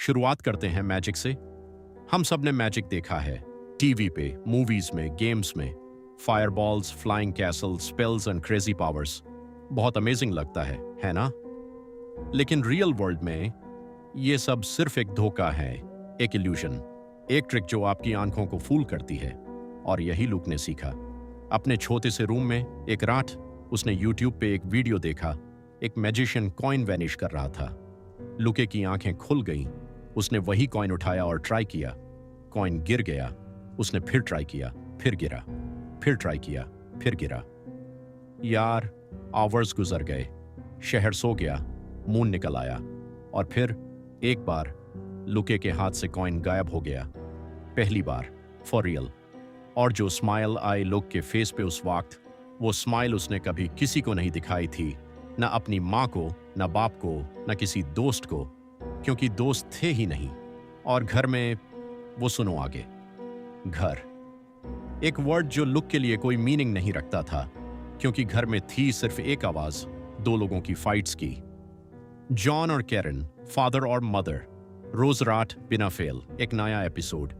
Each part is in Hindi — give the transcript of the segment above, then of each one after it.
शुरुआत करते हैं मैजिक से। हम सब ने मैजिक देखा है, टीवी पे, मूवीज में, गेम्स में। Fireballs, flying castle, spells and crazy powers. बहुत अमेजिंग लगता है ना? लेकिन रियल वर्ल्ड में ये सब सिर्फ एक धोखा है, एक इल्यूजन, एक ट्रिक जो आपकी आंखों को फूल करती है। और यही लूक ने सीखा। अपने छोटे से रूम में एक रात उसने यूट्यूब पे एक वीडियो देखा। एक मैजिशियन कॉइन वैनिश कर रहा था। लुके की आंखें खुल गईं। उसने वही कॉइन उठाया और ट्राई किया। कॉइन गिर गया। उसने फिर ट्राई किया, फिर गिरा, फिर ट्राई किया, फिर गिरा। यार, आवर्स गुजर गए। शहर सो गया, मून निकल आया और फिर एक बार लुके के हाथ से कॉइन गायब हो गया। पहली बार, फॉर रियल। और जो स्माइल आई लुक के फेस पे उस वक्त, वो स्माइल उसने कभी किसी को नहीं दिखाई थी, ना अपनी माँ को, ना बाप को, ना किसी दोस्त को, क्योंकि दोस्त थे ही नहीं। और घर में, वो सुनो आगे, घर, एक वर्ड जो लुक के लिए कोई मीनिंग नहीं रखता था, क्योंकि घर में थी सिर्फ एक आवाज, दो लोगों की फाइट्स की। जॉन और कैरन, फादर और मदर, रोज रात बिना फेल, एक नया एपिसोड।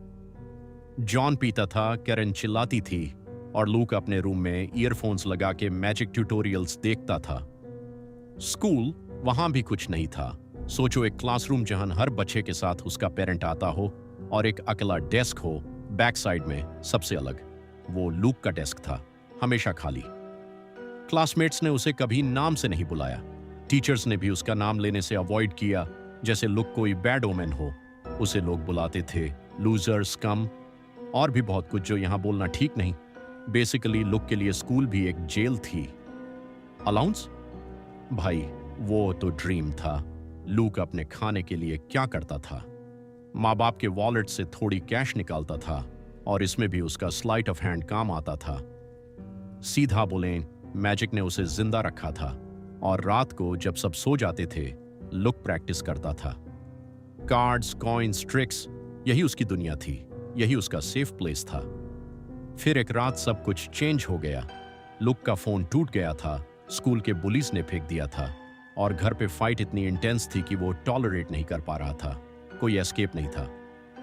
जॉन पीता था, कैरन चिल्लाती थी और लूक अपने रूम में ईयरफोन्स लगा के मैजिक ट्यूटोरियल्स देखता था। स्कूल, वहां भी कुछ नहीं था। सोचो, एक क्लासरूम जहां हर बच्चे के साथ उसका पेरेंट आता हो और एक अकेला डेस्क हो बैक साइड में, सबसे अलग। वो लूक का डेस्क था, हमेशा खाली। क्लासमेट्स ने उसे कभी नाम से नहीं बुलाया। टीचर्स ने भी उसका नाम लेने से अवॉइड किया, जैसे लुक कोई बैड ओमेन हो। उसे लोग बुलाते थे लूजर, स्कम और भी बहुत कुछ जो यहां बोलना ठीक नहीं। बेसिकली लुक के लिए स्कूल भी एक जेल थी। अलाउंस? भाई, वो तो ड्रीम था। लूक अपने खाने के लिए क्या करता था? माँ बाप के वॉलेट से थोड़ी कैश निकालता था और इसमें भी उसका स्लाइट ऑफ हैंड काम आता था। सीधा बोलें, मैजिक ने उसे जिंदा रखा था और रात को जब सब सो जाते थे, लुक प्रैक्टिस करता था। कार्ड्स, कॉइन्स, ट्रिक्स, यही उसकी दुनिया थी, यही उसका सेफ प्लेस था। फिर एक रात सब कुछ चेंज हो गया। लुक का फोन टूट गया था, स्कूल के बुलीज ने फेंक दिया था और घर पे फाइट इतनी इंटेंस थी कि वो टॉलरेट नहीं कर पा रहा था। कोई एस्केप नहीं था।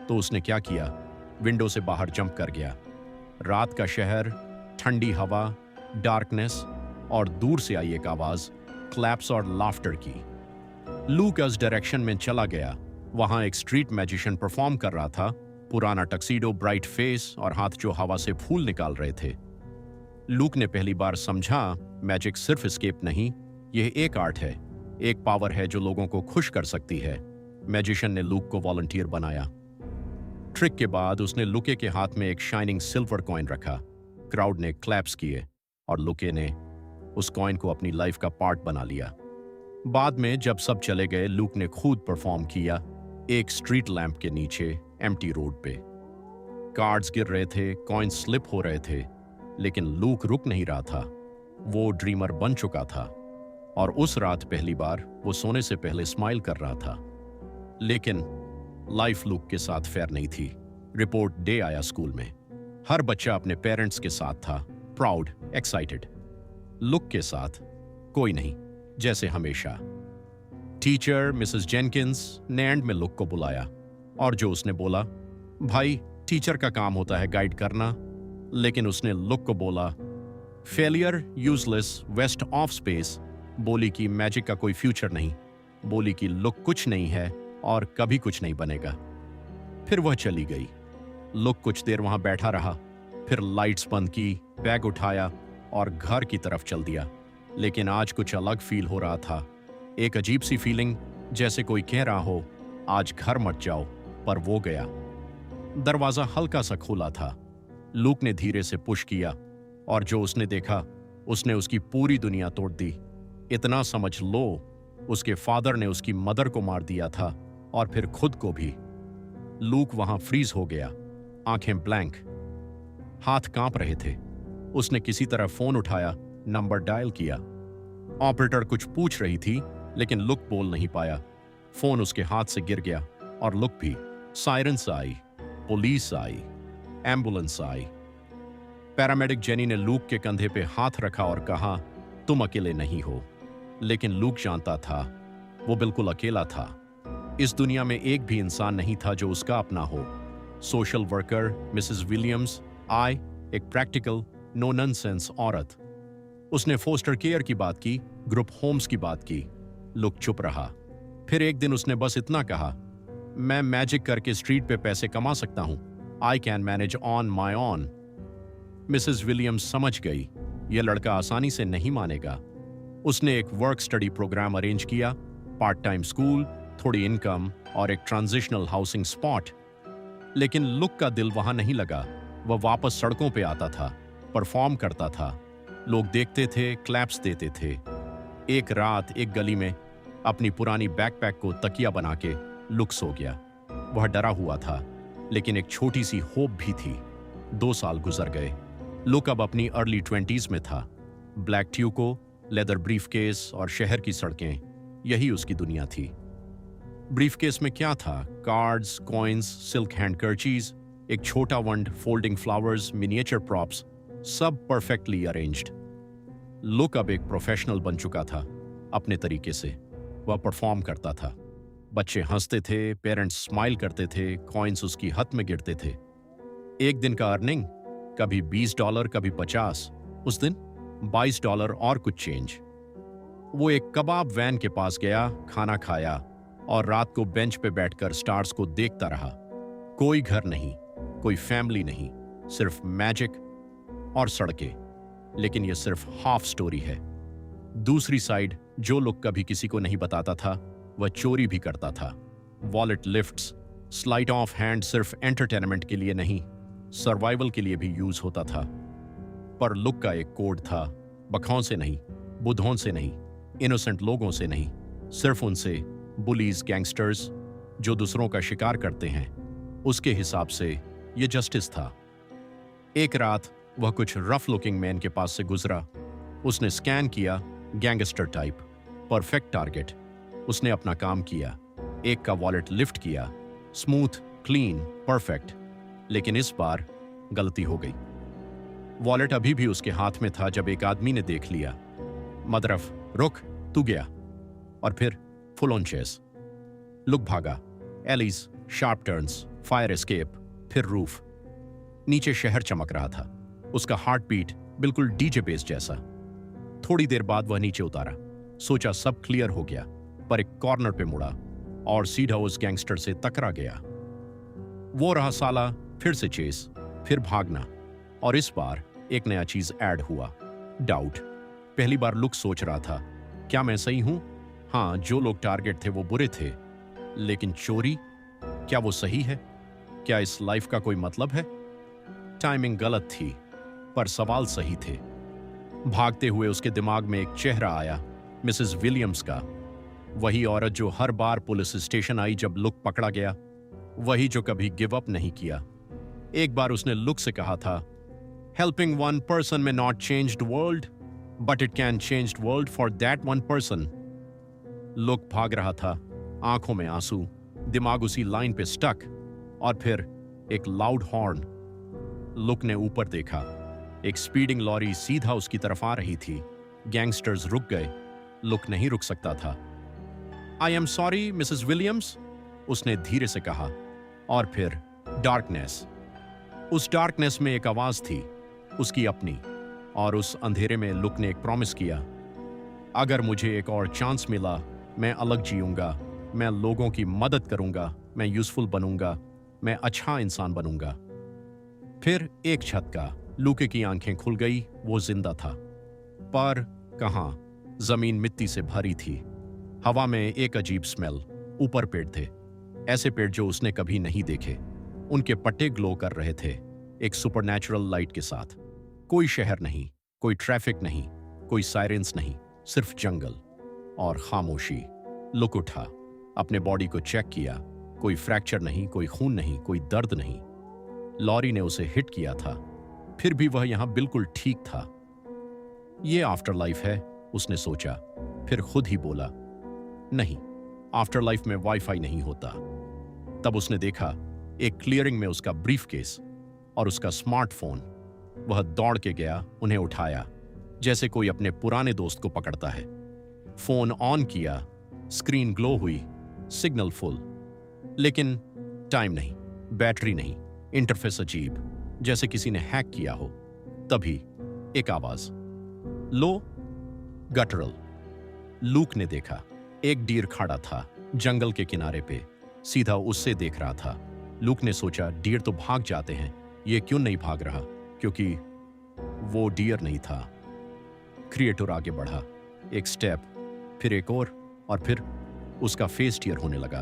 तो उसने क्या किया? विंडो से बाहर जंप कर गया। रात का शहर, ठंडी हवा, डार्कनेस और दूर से आई एक आवाज, क्लैप्स और लाफ्टर की। लूक उस डायरेक्शन में चला गया। वहां एक स्ट्रीट मैजिशियन परफॉर्म कर रहा था, पुराना टक्सीडो, ब्राइट फेस और हाथ जो हवा से फूल निकाल रहे थे। लूक ने पहली बार समझा, मैजिक सिर्फ एस्केप नहीं, यह एक आर्ट है, एक पावर है जो लोगों को खुश कर सकती है। मैजिशियन ने लूक को वॉलंटियर बनाया। ट्रिक के बाद उसने लुके के हाथ में एक शाइनिंग सिल्वर कॉइन रखा। क्राउड ने क्लैप्स किए और लुके ने उस कॉइन को अपनी लाइफ का पार्ट बना लिया। बाद में जब सब चले गए, लूक ने खुद परफॉर्म किया, एक स्ट्रीट लैंप के नीचे, एम्प्टी रोड पे। कार्ड्स गिर रहे थे, कॉइन्स स्लिप हो रहे थे, लेकिन लूक रुक नहीं रहा था। वो ड्रीमर बन चुका था और उस रात पहली बार वो सोने से पहले स्माइल कर रहा था। लेकिन लाइफ लूक के साथ फेयर नहीं थी। रिपोर्ट डे आया स्कूल में। हर बच्चा अपने पेरेंट्स के साथ था, प्राउड, एक्साइटेड। लुक के साथ कोई नहीं, जैसे हमेशा। टीचर मिसेस जेनकिंस ने एंड में लुक को बुलाया और जो उसने बोला, भाई, टीचर का काम होता है गाइड करना। लेकिन उसने लुक को बोला, failure, useless, waste of space. बोली कि मैजिक का कोई फ्यूचर नहीं। बोली कि लुक कुछ नहीं है और कभी कुछ नहीं बनेगा। फिर वह चली गई। लुक कुछ देर वहां बैठा रहा, फिर लाइट्स बंद की, बैग उठाया और घर की तरफ चल दिया। लेकिन आज कुछ अलग फील हो रहा था। एक अजीब सी फीलिंग, जैसे कोई कह रहा हो, आज घर मत जाओ। पर वो गया। दरवाजा हल्का सा खुला था। लूक ने धीरे से पुश किया और जो उसने देखा, उसने उसकी पूरी दुनिया तोड़ दी। इतना समझ लो, उसके फादर ने उसकी मदर को मार दिया था और फिर खुद को भी। लूक वहां फ्रीज हो गया, आंखें ब्लैंक, हाथ कांप रहे थे। उसने किसी तरह फोन उठाया, नंबर डायल किया। ऑपरेटर कुछ पूछ रही थी, लेकिन लुक बोल नहीं पाया। फोन उसके हाथ से गिर गया और लुक भी। सायरन्स आई, पुलिस आई, एम्बुलेंस आई। पैरामेडिक जेनी ने लूक के कंधे पे हाथ रखा और कहा, तुम अकेले नहीं हो। लेकिन लूक जानता था वो बिल्कुल अकेला था। इस दुनिया में एक भी इंसान नहीं था जो उसका अपना हो। सोशल वर्कर मिसेस विलियम्स, आई, एक प्रैक्टिकल नो नॉनसेंस औरत। उसने फोस्टर केयर की बात की, ग्रुप होम्स की बात की। लुक चुप रहा। फिर एक दिन उसने बस इतना कहा, मैं मैजिक करके स्ट्रीट पे पैसे कमा सकता हूं। I can manage on my on. Mrs Williams समझ गई, यह लड़का आसानी से नहीं मानेगा। उसने एक वर्क स्टडी प्रोग्राम अरेंज किया, पार्ट टाइम स्कूल, थोड़ी इनकम और एक ट्रांजिशनल हाउसिंग स्पॉट। लेकिन लुक का दिल वहां नहीं लगा। वह वापस सड़कों पे आता था, परफॉर्म करता था। लोग देखते थे, क्लैप्स देते थे। एक रात एक गली में अपनी पुरानी बैकपैक को तकिया बना के लुक सो गया। वह डरा हुआ था, लेकिन एक छोटी सी होप भी थी। 2 साल गुजर गए। लुक अब अपनी अर्ली 20s में था। ब्लैक ट्यूको, लेदर ब्रीफकेस और शहर की सड़कें, यही उसकी दुनिया थी। ब्रीफकेस में क्या था? कार्ड्स, कॉइन्स, सिल्क हैंडकर्चीज, एक छोटा वंड, फोल्डिंग फ्लावर्स, मिनिएचर प्रॉप्स, सब परफेक्टली अरेंज्ड। लुक अब एक प्रोफेशनल बन चुका था अपने तरीके से। वह परफॉर्म करता था। बच्चे हंसते थे, पेरेंट्स स्माइल करते थे, कॉइन्स उसकी हाथ में गिरते थे। एक दिन का अर्निंग कभी $20, कभी 50। उस दिन $22 और कुछ चेंज। वो एक कबाब वैन के पास गया, खाना खाया और रात को बेंच पे बैठकर स्टार्स को देखता रहा। कोई घर नहीं, कोई फैमिली नहीं, सिर्फ मैजिक और सड़कें। लेकिन यह सिर्फ हाफ स्टोरी है। दूसरी साइड, जो लोग कभी किसी को नहीं बताता था, वह चोरी भी करता था। Wallet lifts, slight of hand सिर्फ एंटरटेनमेंट के लिए नहीं, सर्वाइवल के लिए भी यूज होता था। पर लुक का एक कोड था, बखौं से नहीं, बुद्धों से नहीं, इनोसेंट लोगों से नहीं, सिर्फ उनसे, बुलीज, गैंगस्टर्स जो दूसरों का शिकार करते हैं। उसके हिसाब से यह जस्टिस था। एक रात वह कुछ रफ लुकिंग मैन के पास से गुजरा। उसने स्कैन किया, गैंगस्टर टाइप, परफेक्ट टारगेट। उसने अपना काम किया, एक का वॉलेट लिफ्ट किया, स्मूथ, क्लीन, परफेक्ट। लेकिन इस बार गलती हो गई। वॉलेट अभी भी उसके हाथ में था जब एक आदमी ने देख लिया। मदरफ, रुक, तू गया। और फिर फुल ऑन चेस। लुक भागा, allies, sharp turns, fire escape, फिर रूफ। नीचे शहर चमक रहा था, उसका हार्ट बीट बिल्कुल डीजे बेस जैसा। थोड़ी देर बाद वह नीचे उतारा, सोचा सब क्लियर हो गया, पर एक कॉर्नर पे मुड़ा और सीधा उस गैंगस्टर से टकरा गया। वो रहा साला, फिर से चेस, फिर भागना। और इस बार एक नया चीज ऐड हुआ, डाउट। पहली बार लुक सोच रहा था, क्या मैं सही हूं? हाँ, जो लोग टारगेट थे वो बुरे थे, लेकिन चोरी, क्या वो सही है? क्या इस लाइफ का कोई मतलब है? टाइमिंग गलत थी, पर सवाल सही थे। भागते हुए उसके दिमाग में एक चेहरा आया, मिसेस विलियम्स का। वही औरत जो हर बार पुलिस स्टेशन आई जब लुक पकड़ा गया, वही जो कभी गिव अप नहीं किया। एक बार उसने लुक से कहा था, हेल्पिंग वन पर्सन में not change the world, but it can change the world for that one person. Look भाग रहा था, आंखों में आंसू, दिमाग उसी लाइन पे स्टक। और फिर एक लाउड हॉर्न। लुक ने ऊपर देखा, एक स्पीडिंग लॉरी सीधा उसकी तरफ आ रही थी। गैंगस्टर्स रुक गए। लुक नहीं रुक सकता था। I am sorry Mrs Williams, उसने धीरे से कहा। और फिर डार्कनेस। उस डार्कनेस में एक आवाज थी, उसकी अपनी। और उस अंधेरे में लुक ने एक प्रॉमिस किया, अगर मुझे एक और चांस मिला, मैं अलग जीऊंगा, मैं लोगों की मदद करूंगा, मैं यूजफुल बनूंगा, मैं अच्छा इंसान बनूंगा। फिर एक झटका, लुके की आंखें खुल गई, वो जिंदा था। पर कहां? जमीन मिट्टी से भरी थी। हवा में एक अजीब स्मेल। ऊपर पेड़ थे, ऐसे पेड़ जो उसने कभी नहीं देखे। उनके पत्ते ग्लो कर रहे थे, एक सुपरनैचुरल लाइट के साथ। कोई शहर नहीं, कोई ट्रैफिक नहीं, कोई सायरेंस नहीं, सिर्फ जंगल और खामोशी। लुक उठा, अपने बॉडी को चेक किया। कोई फ्रैक्चर नहीं, कोई खून नहीं, कोई दर्द नहीं। लॉरी ने उसे हिट किया था, फिर भी वह यहां बिल्कुल ठीक था। यह आफ्टर लाइफ है, उसने सोचा, फिर खुद ही बोला, नहीं, आफ्टर लाइफ में वाईफाई नहीं होता। तब उसने देखा एक क्लियरिंग में उसका ब्रीफकेस और उसका स्मार्टफोन। वह दौड़ के गया, उन्हें उठाया, जैसे कोई अपने पुराने दोस्त को पकड़ता है। फोन ऑन किया, स्क्रीन ग्लो हुई, सिग्नल फुल। लेकिन टाइम नहीं, बैटरी नहीं, इंटरफेस अजीब, जैसे किसी ने हैक किया हो। तभी एक आवाज, लो गटरल। लूक ने देखा, एक डीर खड़ा था जंगल के किनारे पे, सीधा उससे देख रहा था। लूक ने सोचा, डीर तो भाग जाते हैं, ये क्यों नहीं भाग रहा? क्योंकि वो डियर नहीं था। क्रिएटर आगे बढ़ा, एक स्टेप, फिर एक और फिर उसका फेस टियर होने लगा।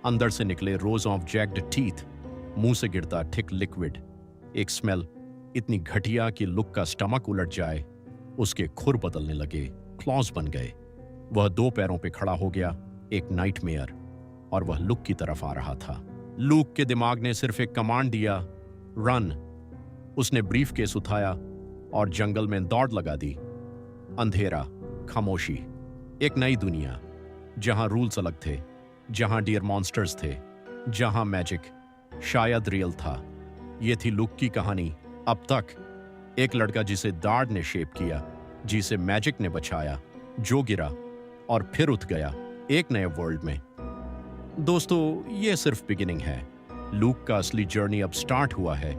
अंदर से निकले रोज ऑफ जैक्ड टीथ, मुंह से गिरता थिक लिक्विड, एक स्मेल इतनी घटिया कि लुक का स्टमक उलट जाए। उसके खुर बदलने लगे, क्लॉज बन गए। वह 2 पैरों पे खड़ा हो गया, एक नाइटमेयर, और वह लुक की तरफ आ रहा था। लूक के दिमाग ने सिर्फ एक कमांड दिया, रन। उसने ब्रीफ केस उठाया और जंगल में दौड़ लगा दी। अंधेरा, खामोशी, एक नई दुनिया जहां रूल्स अलग थे, जहां डियर मॉन्स्टर्स थे, जहां मैजिक शायद रियल था। यह थी लुक की कहानी अब तक। एक लड़का जिसे दाड़ ने शेप किया, जिसे मैजिक ने बचाया, जो गिरा और फिर उठ गया एक नए वर्ल्ड में। दोस्तों, यह सिर्फ बिगिनिंग है। लूक का असली जर्नी अब स्टार्ट हुआ है।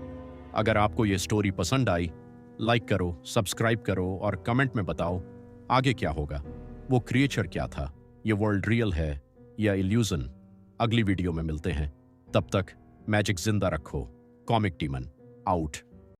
अगर आपको यह स्टोरी पसंद आई, लाइक करो, सब्सक्राइब करो और कमेंट में बताओ आगे क्या होगा। वो क्रिएचर क्या था? ये वर्ल्ड रियल है या इल्यूजन? अगली वीडियो में मिलते हैं। तब तक मैजिक जिंदा रखो। Comic टीमन out.